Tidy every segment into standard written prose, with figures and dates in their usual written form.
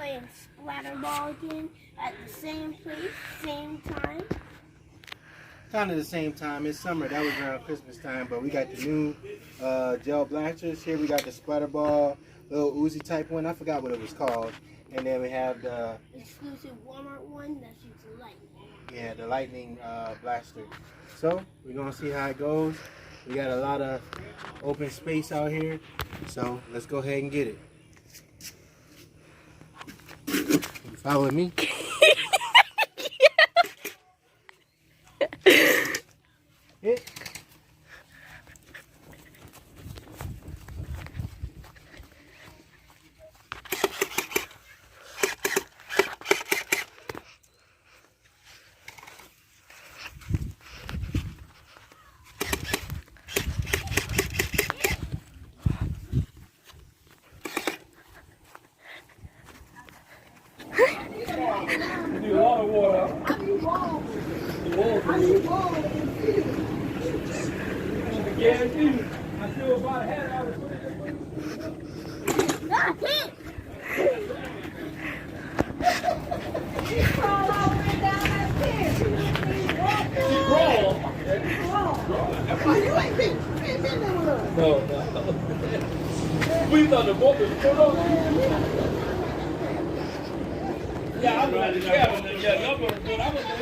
playing splatter ball again at the same place, same time. Kind of the same time. It's summer. That was around Christmas time, but we got the new gel blasters. Here we got the splatter ball, little Uzi type one. I forgot what it was called. And then we have the exclusive Walmart one that shoots lightning. Yeah, the lightning blaster. So we're gonna see how it goes. We got a lot of open space out here, so let's go ahead and get it. You following me? Hit. A lot of water. I need balls. I guarantee you, I still about had out of He crawled all the way down that stairs. He crawled. That's why you ain't been there with us. No. We thought the boat was put on. Yeah, I was at the cabin. Yeah, y'all better put. I was there.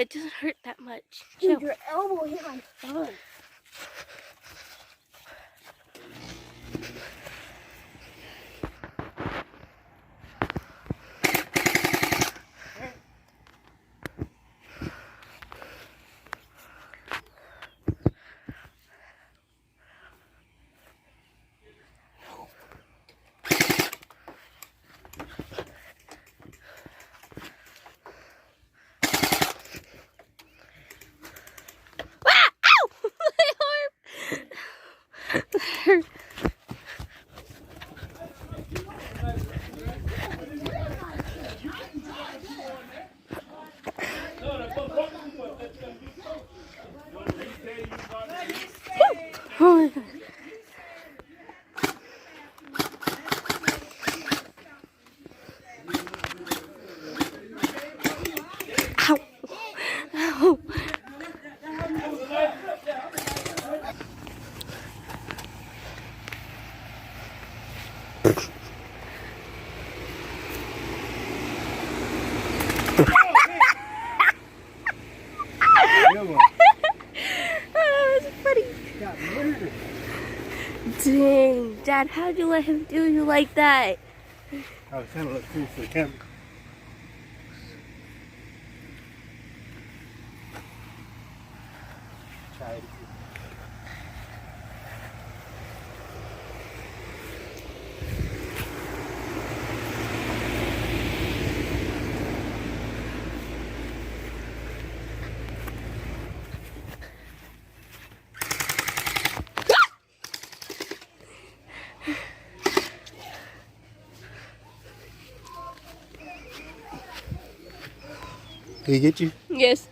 it doesn't hurt that much. Dude, Chill. your elbow hit my thumb. Hurt. Oh my God. Ow. Ow. Good one. That was funny. Got murdered. Dang, Dad, how'd you let him do you like that? I was trying to look cool for the camera. Try it. Did he get you? Yes.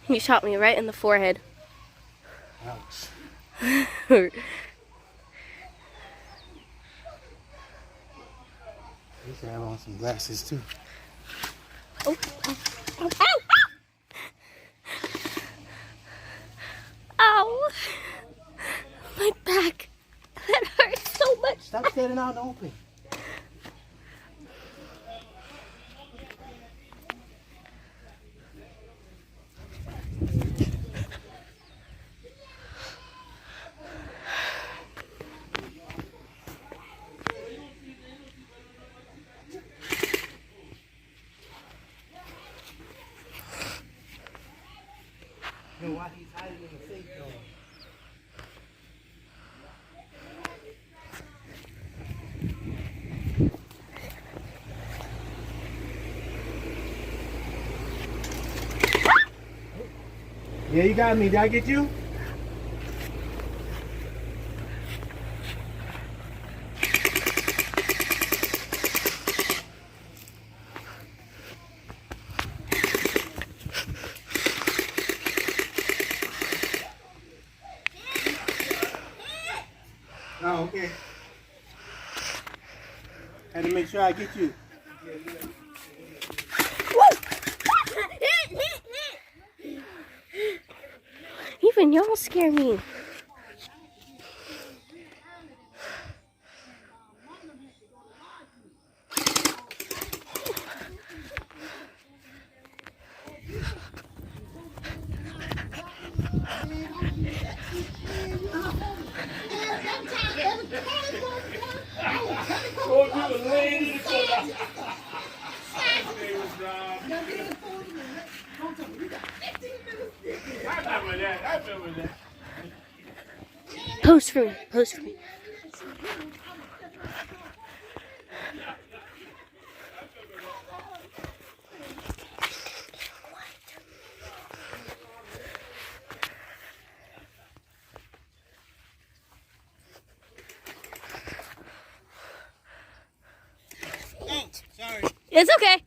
He shot me right in the forehead. Ouch. Hurt. You should have on some glasses too. Oh, ow, ow, ow, ow! Ow! My back. That hurts so much. Stop standing out in the open. You know why he's hiding in the safe though? Yeah, you got me. Did I get you? Oh, okay. Had to make sure I get you. Even y'all scare me. Oh, you was laying in the corner. I remember that. I remember that. Post for me. Post for me. Oh, sorry. It's okay.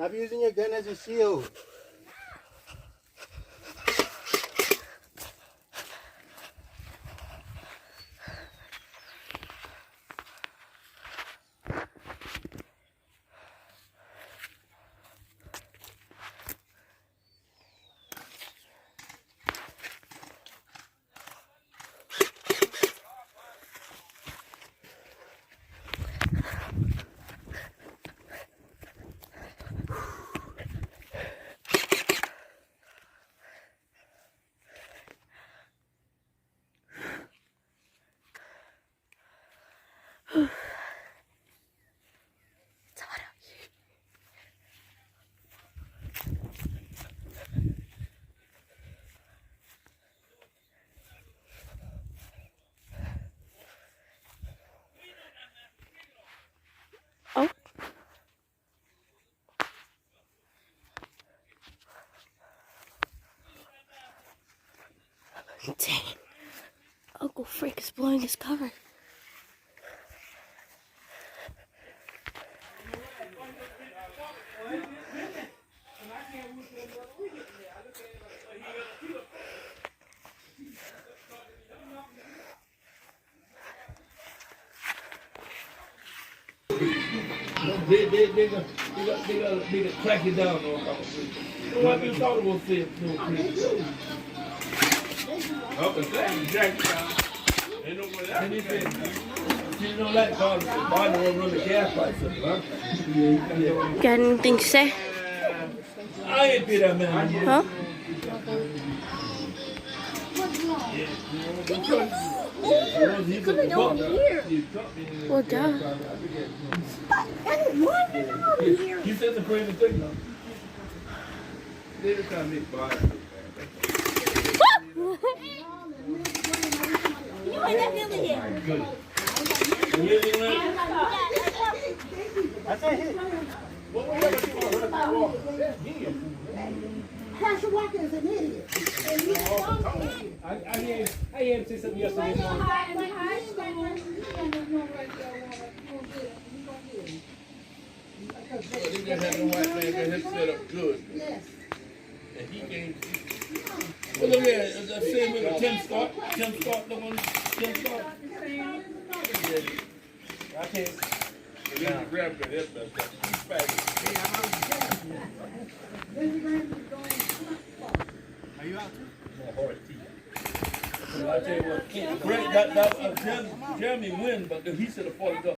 Stop using your gun as a shield. It's hot out here. Oh. Dang. Uncle Frank is blowing his cover. They gonna crack it down on what you thought it was safe. Up and down, jack down. Ain't no way that. And he said, you don't like cars, body will run the gas price up, huh? Got anything to say? I ain't be that man. Huh? Coming over here. Well, duh. What is over here? You said the crazy thing, though. They just trying to make body. You ain't that Billy here. Good. You living around? I said hit. Herschel Walker is an idiot. And you I heard him say something yesterday morning. He just had the white man got him set up good. Yes. And he came. Well, look at it. The same with the Tim Scott. Tim Scott, the one. Tim Scott. Yeah. I can't. He grabbed the head back. He's back. Are you out too? I tell you what, Jeremy win, but he should have fought it up.